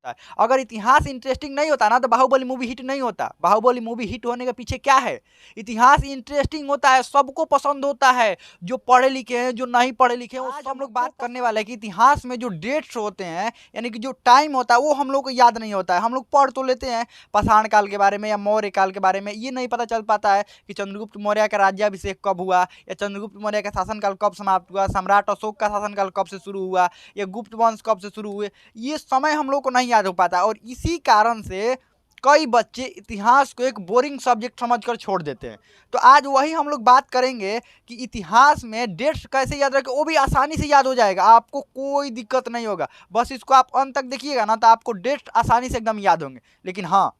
है। अगर इतिहास इंटरेस्टिंग नहीं होता ना तो बाहुबली मूवी हिट नहीं होता। बाहुबली मूवी हिट होने के पीछे क्या है? इतिहास इंटरेस्टिंग होता है, सबको पसंद होता है, जो पढ़े लिखे हैं, जो नहीं पढ़े लिखे हैं, वो सब लोग बात करने वाले हैं कि इतिहास में जो डेट्स होते हैं, यानी कि जो टाइम होता है वो हम लोग को याद नहीं होता है। हम लोग पढ़ तो लेते हैं पाषाण काल के बारे में या मौर्य काल के बारे में, ये नहीं पता चल पाता है कि चंद्रगुप्त मौर्य का राज्याभिषेक कब हुआ, या चंद्रगुप्त मौर्य का शासनकाल कब समाप्त हुआ, सम्राट अशोक का शासनकाल कब से शुरू हुआ, या गुप्त वंश कब से शुरू हुए। ये समय हम लोग को नहीं याद हो पाता, और इसी कारण से कई बच्चे इतिहास को एक बोरिंग सब्जेक्ट समझकर छोड़ देते हैं। तो आज वही हम लोग बात करेंगे कि इतिहास में डेट्स कैसे याद रखें, वो भी आसानी से याद हो जाएगा, आपको कोई दिक्कत नहीं होगा। बस इसको आप अंत तक देखिएगा ना तो आपको डेट्स आसानी से एकदम याद होंगे। लेकिन हाँ,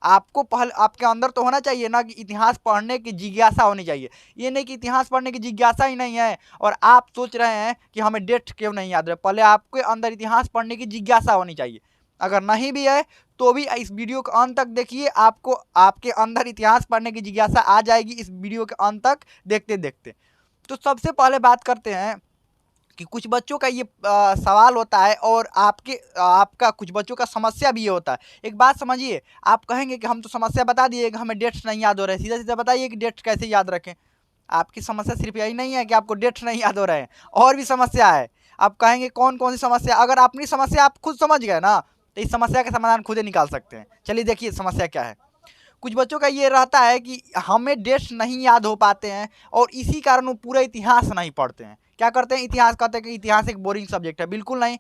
आपको पहले आपके अंदर तो होना चाहिए ना कि इतिहास पढ़ने की जिज्ञासा होनी चाहिए। ये नहीं कि इतिहास पढ़ने की जिज्ञासा ही नहीं है और आप सोच रहे हैं कि हमें डेट क्यों नहीं याद रहे। पहले आपके अंदर इतिहास पढ़ने की जिज्ञासा होनी चाहिए। अगर नहीं भी है तो भी इस वीडियो के अंत तक देखिए, आपको आपके अंदर इतिहास पढ़ने की जिज्ञासा आ जाएगी इस वीडियो के अंत तक देखते देखते। तो सबसे पहले बात करते हैं कि कुछ बच्चों का ये सवाल होता है, और आपका कुछ बच्चों का समस्या भी ये होता है। एक बात समझिए, आप कहेंगे कि हम तो समस्या बता दिए, हमें डेट्स नहीं याद हो रहे, सीधा सीधा बताइए कि डेट्स कैसे याद रखें। आपकी समस्या सिर्फ यही नहीं है कि आपको डेट्स नहीं याद हो रहे हैं, और भी समस्या है। आप कहेंगे कौन कौन सी समस्या? अगर अपनी समस्या आप खुद समझ गए ना तो इस समस्या का समाधान खुद ही निकाल सकते हैं। चलिए देखिए समस्या क्या है। कुछ बच्चों का ये रहता है कि हमें डेट्स नहीं याद हो पाते हैं, और इसी कारण वो पूरा इतिहास नहीं पढ़ते हैं। क्या करते हैं? इतिहास कहते हैं कि इतिहास एक बोरिंग सब्जेक्ट है। बिल्कुल नहीं।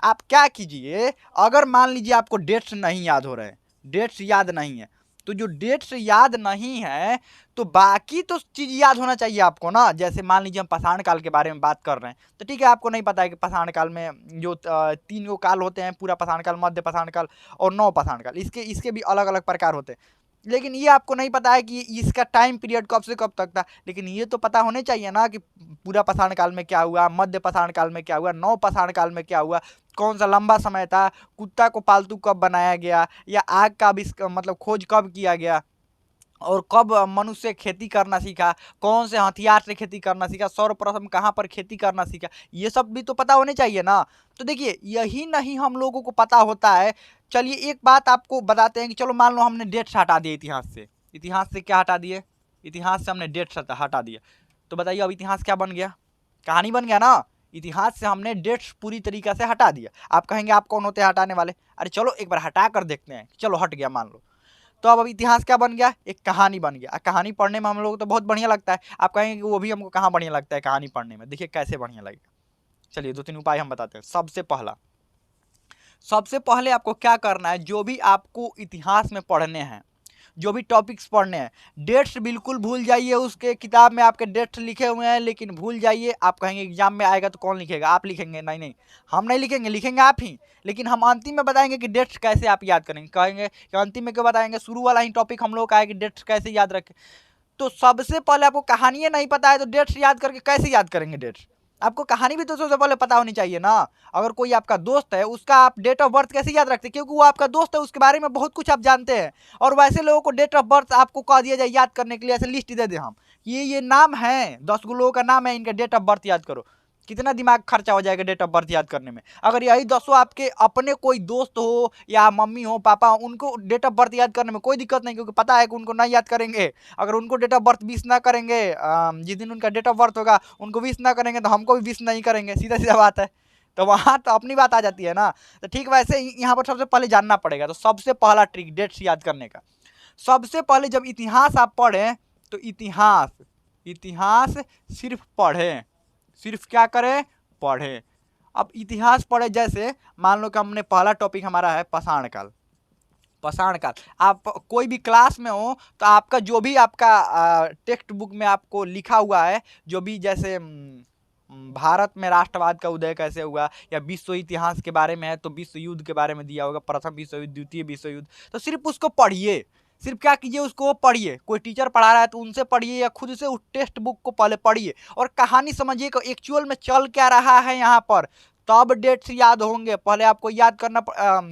आप क्या कीजिए, अगर मान लीजिए आपको डेट्स नहीं याद हो रहे हैं, डेट्स याद नहीं है, तो जो डेट्स याद नहीं है तो बाकी तो चीज़ याद होना चाहिए आपको ना। जैसे मान लीजिए हम पाषाण काल के बारे में बात कर रहे हैं, तो ठीक है, आपको नहीं पता है कि पाषाण काल में जो 3 गो काल होते हैं, पूरा पाषाण काल, मध्य पाषाण काल और नव पाषाण काल, इसके इसके भी अलग अलग प्रकार होते हैं। लेकिन ये आपको नहीं पता है कि इसका टाइम पीरियड कब से कब तक था। लेकिन ये तो पता होने चाहिए ना कि पूरा पाषाण काल में क्या हुआ, मध्य पाषाण काल में क्या हुआ, नव पाषाण काल में क्या हुआ, कौन सा लंबा समय था, कुत्ता को पालतू कब बनाया गया, या आग का मतलब खोज कब किया गया, और कब मनुष्य खेती करना सीखा, कौन से हथियार से खेती करना सीखा, सर्वप्रथम कहाँ पर खेती करना सीखा, ये सब भी तो पता होने चाहिए ना। तो देखिए, यही नहीं हम लोगों को पता होता है। चलिए एक बात आपको बताते हैं कि चलो मान लो हमने डेट्स हटा दिए इतिहास से। इतिहास से क्या हटा दिए? इतिहास से हमने डेट्स हटा दिया। तो बताइए अब इतिहास क्या बन गया? कहानी बन गया ना। इतिहास से हमने डेट्स पूरी तरीके से हटा दिया। आप कहेंगे आप कौन होते हैं हटाने वाले? अरे चलो एक बार हटा कर देखते हैं। चलो हट गया मान लो, तो अब इतिहास क्या बन गया? एक कहानी बन गया। कहानी पढ़ने में हम लोग तो बहुत बढ़िया लगता है। आप कहेंगे कि वो भी हमको कहाँ बढ़िया लगता है कहानी पढ़ने में। देखिए कैसे बढ़िया लगेगा। चलिए 2-3 उपाय हम बताते हैं। सबसे पहले आपको क्या करना है, जो भी आपको इतिहास में पढ़ने हैं, जो भी टॉपिक्स पढ़ने हैं, डेट्स बिल्कुल भूल जाइए। उसके किताब में आपके डेट्स लिखे हुए हैं, लेकिन भूल जाइए। आप कहेंगे एग्जाम में आएगा तो कौन लिखेगा? आप लिखेंगे? नहीं नहीं, हम नहीं लिखेंगे, लिखेंगे आप ही। लेकिन हम अंतिम में बताएंगे कि डेट्स कैसे आप याद करेंगे। कहेंगे कि अंतिम में क्यों बताएंगे? शुरू वाला ही टॉपिक हम लोग का है कि डेट्स कैसे याद रखें। तो सबसे पहले आपको कहानियाँ नहीं पता है तो डेट्स याद करके कैसे याद करेंगे डेट्स? आपको कहानी भी तो सबसे पहले पता होनी चाहिए ना। अगर कोई आपका दोस्त है, उसका आप डेट ऑफ बर्थ कैसे याद रखते हैं? क्योंकि वो आपका दोस्त है, उसके बारे में बहुत कुछ आप जानते हैं। और वैसे लोगों को डेट ऑफ बर्थ आपको कह दिया जाए याद करने के लिए, ऐसे लिस्ट दे दें हम, ये नाम है, 10 गो लोगों का नाम है, इनका डेट ऑफ बर्थ याद करो। कितना दिमाग खर्चा हो जाएगा डेट ऑफ बर्थ याद करने में। अगर यही 10 आपके अपने कोई दोस्त हो या मम्मी हो, पापा हो, उनको डेट ऑफ बर्थ याद करने में कोई दिक्कत नहीं, क्योंकि पता है कि उनको नहीं याद करेंगे। अगर उनको डेट ऑफ बर्थ विश ना करेंगे, जिस दिन उनका डेट ऑफ बर्थ होगा उनको विश ना करेंगे, तो हमको भी विश नहीं करेंगे। सीधा सीधा बात है। तो वहाँ तो अपनी बात आ जाती है ना। तो ठीक वैसे ही यहाँ पर सबसे पहले जानना पड़ेगा। तो सबसे पहला ट्रिक डेट्स याद करने का, सबसे पहले जब इतिहास आप पढ़ें तो इतिहास सिर्फ पढ़ें। सिर्फ क्या करें? पढ़ें। अब इतिहास पढ़े, जैसे मान लो कि हमने पहला टॉपिक हमारा है पाषाण काल। पाषाण काल, आप कोई भी क्लास में हो तो आपका जो भी आपका टेक्स्ट बुक में आपको लिखा हुआ है, जो भी जैसे भारत में राष्ट्रवाद का उदय कैसे हुआ, या विश्व इतिहास के बारे में है तो विश्व युद्ध के बारे में दिया होगा, प्रथम विश्व युद्ध, द्वितीय विश्व युद्ध। तो सिर्फ उसको पढ़िए। सिर्फ क्या कीजिए? उसको पढ़िए। कोई टीचर पढ़ा रहा है तो उनसे पढ़िए, या खुद से उस टेक्स्ट बुक को पहले पढ़िए और कहानी समझिए कि एक्चुअल में चल क्या रहा है यहाँ पर। तब डेट्स याद होंगे। पहले आपको याद करना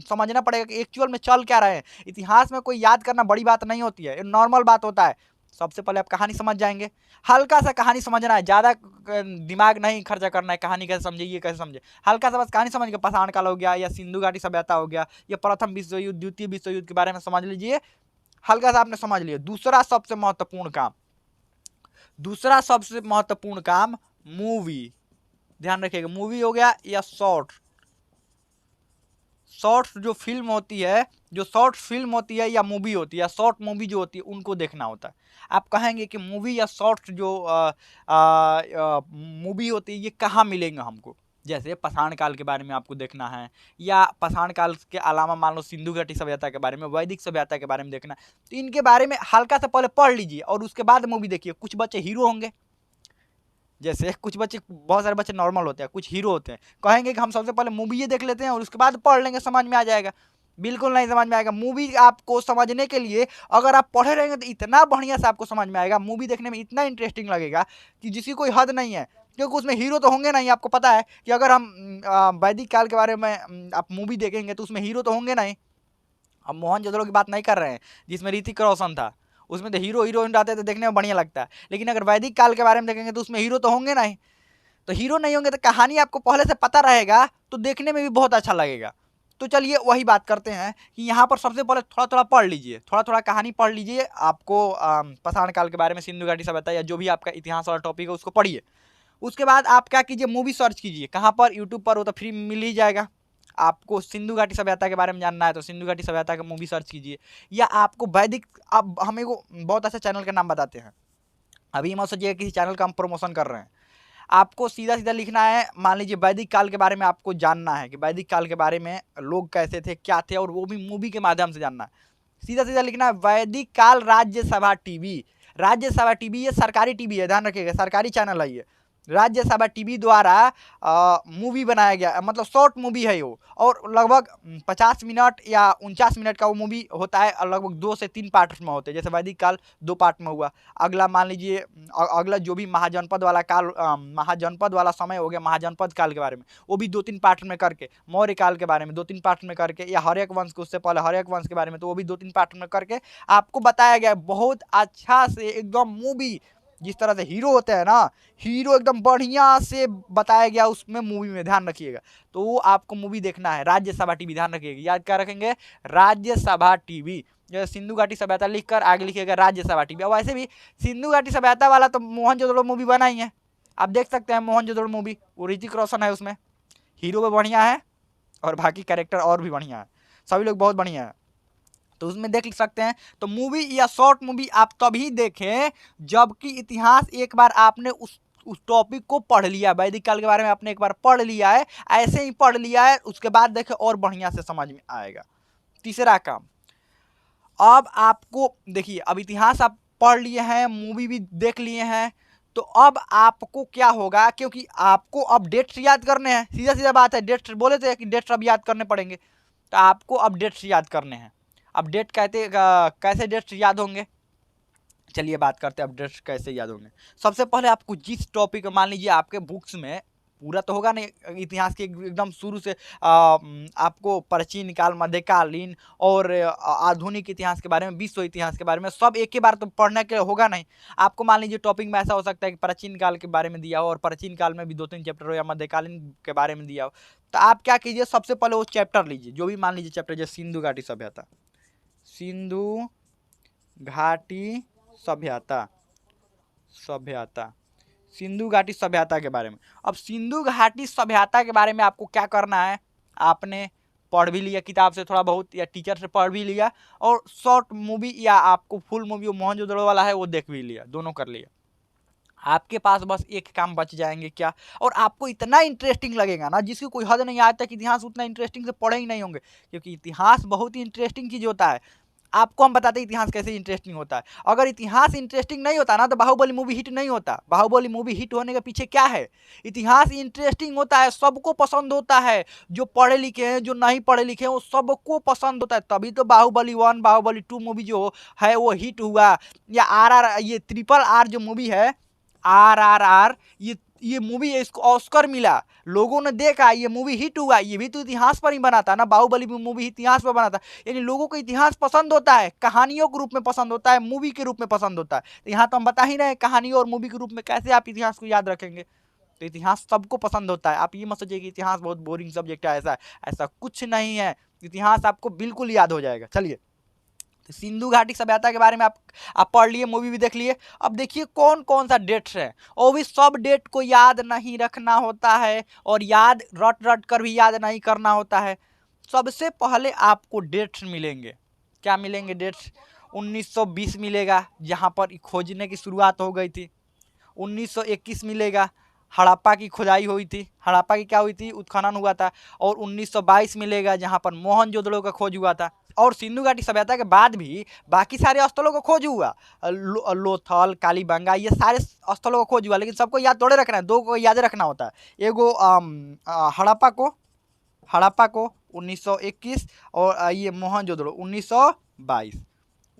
समझना पड़ेगा कि एक्चुअल में चल क्या रहे हैं। इतिहास में कोई याद करना बड़ी बात नहीं होती है, नॉर्मल बात होता है। सबसे पहले आप कहानी समझ जाएंगे। हल्का सा कहानी समझना है, ज़्यादा दिमाग नहीं खर्चा करना है। कहानी कैसे समझे, ये कैसे समझे, हल्का सा बस कहानी समझ के पाषाण काल हो गया या सिंधु घाटी सभ्यता हो गया या प्रथम विश्व युद्ध, द्वितीय विश्व युद्ध के बारे में समझ लीजिए। हल्का सा आपने समझ लिया। दूसरा सबसे महत्वपूर्ण काम मूवी। ध्यान रखिएगा, मूवी हो गया या शॉर्ट्स जो फिल्म होती है, जो शॉर्ट फिल्म होती है या मूवी होती है या शॉर्ट मूवी जो होती है, उनको देखना होता है। आप कहेंगे कि मूवी या शॉर्ट जो मूवी होती है ये कहाँ मिलेंगे हमको, जैसे पाषाण काल के बारे में आपको देखना है या पाषाण काल के अलावा मान लो सिंधु घाटी सभ्यता के बारे में, वैदिक सभ्यता के बारे में देखना है, तो इनके बारे में हल्का सा पहले पढ़ लीजिए और उसके बाद मूवी देखिए। कुछ बच्चे हीरो होंगे, जैसे कुछ बच्चे, बहुत सारे बच्चे नॉर्मल होते हैं, कुछ हीरो होते हैं, कहेंगे कि हम सबसे पहले मूवी ये देख लेते हैं और उसके बाद पढ़ लेंगे, समझ में आ जाएगा। बिल्कुल नहीं समझ में आएगा। मूवी आपको समझने के लिए अगर आप पढ़े रहेंगे तो इतना बढ़िया से आपको समझ में आएगा, मूवी देखने में इतना इंटरेस्टिंग लगेगा कि जिसकी कोई हद नहीं है, क्योंकि उसमें हीरो तो होंगे नहीं। आपको पता है कि अगर हम वैदिक काल के बारे में आप मूवी देखेंगे तो उसमें हीरो तो होंगे नहीं। हम मोहनजोदड़ो की बात नहीं कर रहे हैं जिसमें ऋतिक रोशन था, उसमें तो हीरो हीरोइन रहते थे, देखने में बढ़िया लगता है। लेकिन अगर वैदिक काल के बारे में देखेंगे तो उसमें हीरो तो होंगे नहीं। तो हीरो नहीं होंगे तो कहानी आपको पहले से पता रहेगा तो देखने में भी बहुत अच्छा लगेगा। तो चलिए वही बात करते हैं कि यहाँ पर सबसे पहले थोड़ा थोड़ा पढ़ लीजिए, थोड़ा थोड़ा कहानी पढ़ लीजिए। आपको पाषाण काल के बारे में, सिंधु घाटी सभ्यता या जो भी आपका इतिहास वाला टॉपिक है उसको पढ़िए। उसके बाद आप क्या कीजिए, मूवी सर्च कीजिए। कहाँ पर? यूट्यूब पर, वो तो फ्री मिल ही जाएगा। आपको सिंधु घाटी सभ्यता के बारे में जानना है तो सिंधु घाटी सभ्यता का मूवी सर्च कीजिए। या आपको वैदिक, अब हमें को बहुत अच्छा चैनल का नाम बताते हैं, अभी मत सोचिए किसी चैनल का हम प्रमोशन कर रहे हैं। आपको सीधा सीधा लिखना है, मान लीजिए वैदिक काल के बारे में आपको जानना है कि वैदिक काल के बारे में लोग कैसे थे, क्या थे, और वो भी मूवी के माध्यम से जानना है। सीधा सीधा लिखना है वैदिक काल राज्यसभा टीवी। राज्यसभा टीवी ये सरकारी टीवी है, ध्यान रखिएगा, सरकारी चैनल है ये। राज्यसभा टीवी द्वारा मूवी बनाया गया, मतलब शॉर्ट मूवी है वो, और लगभग 50 मिनट या 49 मिनट का वो मूवी होता है, और लगभग 2 से 3 पार्ट में होते हैं। जैसे वैदिक काल 2 पार्ट में हुआ, अगला मान लीजिए अगला जो भी महाजनपद वाला काल, महाजनपद वाला समय हो गया, महाजनपद काल के बारे में वो भी 2-3 पार्ट में करके, मौर्य काल के बारे में 2-3 पार्ट में करके, या हर्यक वंश के उससे पहले हर्यक वंश के बारे में तो वो भी 2-3 पार्ट में करके आपको बताया गया। बहुत अच्छा से एकदम मूवी, जिस तरह से हीरो होते हैं ना, हीरो एकदम बढ़िया से बताया गया उसमें मूवी में, ध्यान रखिएगा। तो वो आपको मूवी देखना है राज्यसभा टीवी, ध्यान रखिएगा, याद क्या रखेंगे, राज्यसभा टीवी। जैसे सिंधु घाटी सभ्यता लिखकर आगे लिखिएगा राज्यसभा टीवी। और वैसे भी सिंधु घाटी सभ्यता वाला तो मोहनजोदड़ो मूवी बना ही है, आप देख सकते हैं मोहनजोदड़ो मूवी, वो ऋतिक रोशन है उसमें, हीरो भी बढ़िया है और बाकी कैरेक्टर और भी बढ़िया है, सभी लोग बहुत बढ़िया है, तो उसमें देख सकते हैं। तो मूवी या शॉर्ट मूवी आप तभी देखें जबकि इतिहास एक बार आपने उस टॉपिक को पढ़ लिया, वैदिक काल के बारे में आपने एक बार पढ़ लिया है, ऐसे ही पढ़ लिया है, उसके बाद देखें और बढ़िया से समझ में आएगा। तीसरा काम, अब आपको देखिए, अब इतिहास आप पढ़ लिए हैं, मूवी भी देख लिए हैं, तो अब आपको क्या होगा, क्योंकि आपको अब डेट्स याद करने हैं, सीधा सीधा बात है, डेट्स बोले थे कि डेट्स अब याद करने पड़ेंगे, तो आपको अब डेट्स याद करने हैं। अब डेट कैसे डेट्स याद होंगे, चलिए बात करते हैं अब डेट्स कैसे याद होंगे। सबसे पहले आपको जिस टॉपिक, मान लीजिए आपके बुक्स में पूरा तो होगा नहीं इतिहास के एकदम शुरू से, आपको प्राचीन काल, मध्यकालीन और आधुनिक इतिहास के बारे में, विश्व इतिहास के बारे में सब एक ही बार तो पढ़ने के होगा नहीं। आपको मान लीजिए टॉपिक में ऐसा हो सकता है कि प्राचीन काल के बारे में दिया हो और प्राचीन काल में भी 2-3 चैप्टर हो, या मध्यकालीन के बारे में दिया हो, तो आप क्या कीजिए, सबसे पहले वो चैप्टर लीजिए, जो भी मान लीजिए चैप्टर, जैसे सिंधु घाटी सभ्यता, सिंधु घाटी सभ्यता, सिंधु घाटी सभ्यता के बारे में। अब सिंधु घाटी सभ्यता के बारे में आपको क्या करना है, आपने पढ़ भी लिया किताब से थोड़ा बहुत या टीचर से पढ़ भी लिया, और शॉर्ट मूवी या आपको फुल मूवी मोहनजोदड़ो वाला है वो देख भी लिया, दोनों कर लिया। आपके पास बस एक काम बच जाएंगे, क्या, और आपको इतना इंटरेस्टिंग लगेगा ना जिसकी कोई हद नहीं, आज तक इतिहास उतना इंटरेस्टिंग से पढ़े ही नहीं होंगे, क्योंकि इतिहास बहुत ही इंटरेस्टिंग चीज़ होता है। आपको हम बताते हैं इतिहास कैसे इंटरेस्टिंग होता है। अगर इतिहास इंटरेस्टिंग नहीं होता ना तो बाहुबली मूवी हिट नहीं होता। बाहुबली मूवी हिट होने के पीछे क्या है, इतिहास इंटरेस्टिंग होता है, सबको पसंद होता है, जो पढ़े लिखे हैं, जो नहीं पढ़े लिखे हैं, वो सबको पसंद होता है, तभी तो बाहुबली 1, बाहुबली 2 मूवी जो है वो हिट हुआ। या RR, ये RRR जो मूवी है, RRR, ये ये मूवी इसको ऑस्कर मिला, लोगों ने देखा, ये मूवी हिट हुआ। ये भी तो इतिहास पर ही बना था ना, बाहुबली मूवी इतिहास पर बना था। यानी लोगों को इतिहास पसंद होता है, कहानियों के रूप में पसंद होता है, मूवी के रूप में पसंद होता है। तो यहाँ तो हम बता ही रहे हैं कहानियों और मूवी के रूप में कैसे आप इतिहास को याद रखेंगे। तो इतिहास सबको पसंद होता है। आप ये मत सोचिए कि इतिहास बहुत बोरिंग सब्जेक्ट है, ऐसा कुछ नहीं है। इतिहास आपको बिल्कुल याद हो जाएगा। चलिए, तो सिंधु घाटी सभ्यता के बारे में आप पढ़ लिए, मूवी भी देख लिए। अब देखिए कौन कौन सा डेट्स है, और भी सब डेट को याद नहीं रखना होता है, और याद रट रट कर भी याद नहीं करना होता है। सबसे पहले आपको डेट्स मिलेंगे। क्या मिलेंगे डेट्स? 1920 मिलेगा, जहाँ पर खोजने की शुरुआत हो गई थी। 1921 मिलेगा, हड़प्पा की खुदाई हुई थी, हड़प्पा की क्या हुई थी, उत्खनन हुआ था। और 1922 मिलेगा, जहाँ पर मोहनजोदड़ो का खोज हुआ था। और सिंधु घाटी सभ्यता के बाद भी बाकी सारे स्थलों का खोज हुआ, लोथल, कालीबंगा, ये सारे स्थलों का खोज हुआ। लेकिन सबको याद थोड़े रखना है, दो को याद रखना होता है। एगो हड़प्पा को 1921, और ये मोहनजोदड़ो 1922।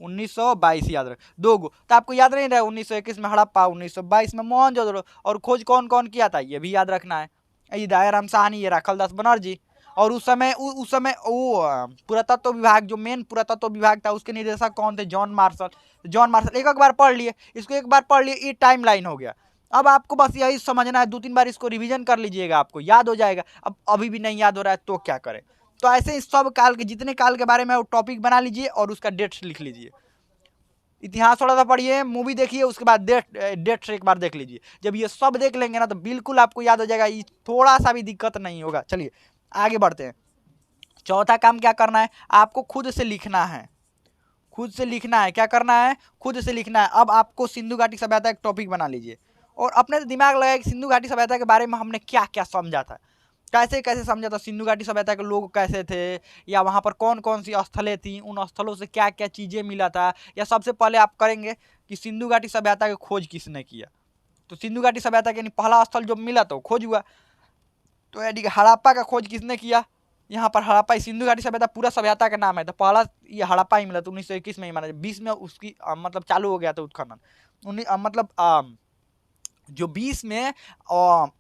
1922 याद रख, दो गो तो आपको याद नहीं रहा। 1921 में हड़प्पा, 1922 में मोहनजोदड़ो। और खोज कौन कौन किया था ये भी याद रखना है। ये दयाराम साहनी, ये राखलदास बनर्जी। और उस समय वो पुरातत्व विभाग, जो मेन पुरातत्व विभाग था, उसके निदेशक कौन थे? John Marshall. एक बार पढ़ लिए इसको, एक बार पढ़ लिए, ये टाइम लाइन हो गया। अब आपको बस यही समझना है, 2-3 बार इसको रिवीजन कर लीजिएगा, आपको याद हो जाएगा। अब अभी भी नहीं याद हो रहा है तो क्या करें? तो ऐसे ही सब काल के, जितने काल के बारे में वो टॉपिक बना लीजिए और उसका डेट्स लिख लीजिए। इतिहास थोड़ा सा पढ़िए, मूवी देखिए, उसके बाद डेट्स एक बार देख लीजिए। जब ये सब देख लेंगे ना तो बिल्कुल आपको याद हो जाएगा, ये थोड़ा सा भी दिक्कत नहीं होगा। चलिए आगे बढ़ते हैं। चौथा काम क्या करना है? आपको खुद से लिखना है। खुद से लिखना है। क्या करना है? खुद से लिखना है। अब आपको सिंधु घाटी सभ्यता एक टॉपिक बना लीजिए और अपने से दिमाग लगाए कि सिंधु घाटी सभ्यता के बारे में हमने क्या क्या समझा था, कैसे कैसे समझा था, सिंधु घाटी सभ्यता के लोग कैसे थे, या वहाँ पर कौन कौन सी स्थलें थी, उन स्थलों से क्या क्या चीज़ें मिला था। या सबसे पहले आप करेंगे कि सिंधु घाटी सभ्यता की खोज किसने किया। तो सिंधु घाटी सभ्यता के यानी पहला स्थल जो मिला तो खोज हुआ। तो यानी कि हड़प्पा का खोज किसने किया? यहाँ पर हड़प्पा, सिंधु घाटी सभ्यता पूरा सभ्यता का नाम है, तो पहला ये हड़प्पा ही मिला था 1921 में ही माना। 20 में उसकी मतलब चालू हो गया था उत्खनन। मतलब जो 20 में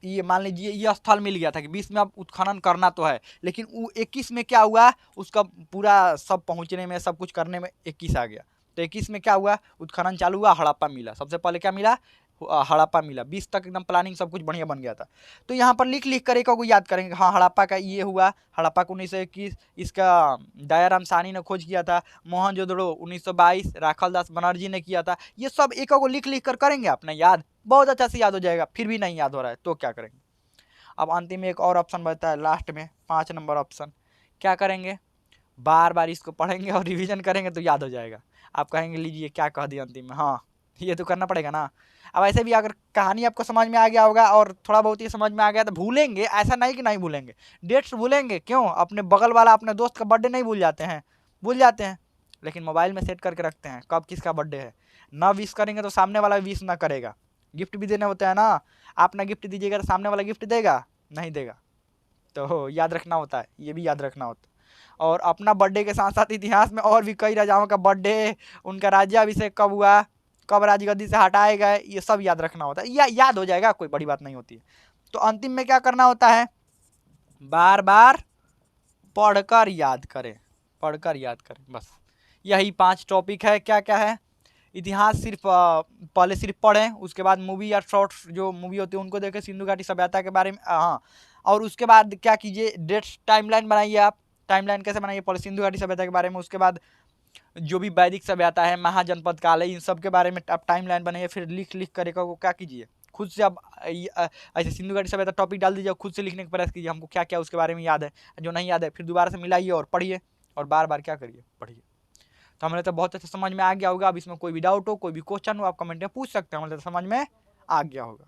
ये मान लीजिए ये स्थल मिल गया था कि 20 में अब उत्खनन करना तो है, लेकिन वो 21 में क्या हुआ, उसका पूरा सब पहुंचने में, सब कुछ करने में 21 आ गया। तो 21 में क्या हुआ, उत्खनन चालू हुआ, हड़प्पा मिला। सबसे पहले क्या मिला? हड़प्पा मिला। 20 तक एकदम प्लानिंग सब कुछ बढ़िया बन गया था। तो यहाँ पर लिख लिख कर एक को याद करेंगे। हाँ, हड़प्पा का ये हुआ, हड़प्पा को 1921 इसका दयाराम साहनी ने खोज किया था। मोहनजोदड़ो 1922 राखलदास बनर्जी ने किया था। ये सब एक को लिख लिख कर करेंगे अपना याद, बहुत अच्छा से याद हो जाएगा। फिर भी नहीं याद हो रहा है तो क्या करेंगे? अब अंतिम में एक और ऑप्शन बचता है, लास्ट में 5 नंबर ऑप्शन। क्या करेंगे? बार बार इसको पढ़ेंगे और रिवीजन करेंगे तो याद हो जाएगा। आप कहेंगे लीजिए क्या कह दिया अंतिम में, हाँ ये तो करना पड़ेगा ना। अब ऐसे भी अगर कहानी आपको समझ में आ गया होगा और थोड़ा बहुत ही समझ में आ गया तो भूलेंगे, ऐसा नहीं कि नहीं भूलेंगे। डेट्स भूलेंगे क्यों? अपने बगल वाला अपने दोस्त का बर्थडे नहीं भूल जाते हैं, भूल जाते हैं, लेकिन मोबाइल में सेट करके रखते हैं कब किसका बर्थडे है। ना विश करेंगे तो सामने वाला विश ना करेगा। गिफ्ट भी देने होता है ना, आप ना गिफ्ट दीजिएगा तो सामने वाला गिफ्ट देगा नहीं देगा। तो याद रखना होता है, ये भी याद रखना होता है। और अपना बर्थडे के साथ साथ इतिहास में और भी कई राजाओं का बर्थडे, उनका राज्याभिषेक कब हुआ, कब राजगद्दी से हटाए गए, ये सब याद रखना होता है। याद हो जाएगा, कोई बड़ी बात नहीं होती है। तो अंतिम में क्या करना होता है? बार बार पढ़कर याद करें, पढ़कर याद करें, बस यही 5 टॉपिक है। क्या क्या है? इतिहास सिर्फ पहले सिर्फ पढ़ें, उसके बाद मूवी या शॉर्ट्स जो मूवी होती है उनको देखें सिंधु घाटी सभ्यता के बारे में। हाँ, और उसके बाद क्या कीजिए, डेट्स टाइमलाइन बनाइए। आप टाइमलाइन कैसे बनाइए? पहले सिंधु घाटी सभ्यता के बारे में, उसके बाद जो भी वैदिक सभ्यता है, महाजनपद काल है, इन सब के बारे में आप टाइमलाइन बनाइए। फिर लिख लिख कर को क्या कीजिए, खुद से अब ऐसे सिंधु घाटी सभ्यता टॉपिक डाल दीजिए, खुद से लिखने का प्रयास कीजिए हमको क्या क्या उसके बारे में याद है, जो नहीं याद है फिर दोबारा से मिलाइए और पढ़िए, और बार बार क्या करिए, पढ़िए। तो हमें तो बहुत अच्छा समझ में आ गया होगा। अब इसमें कोई भी डाउट हो, कोई भी क्वेश्चन हो, आप कमेंट में पूछ सकते हैं, हमें तो समझ में आ गया होगा।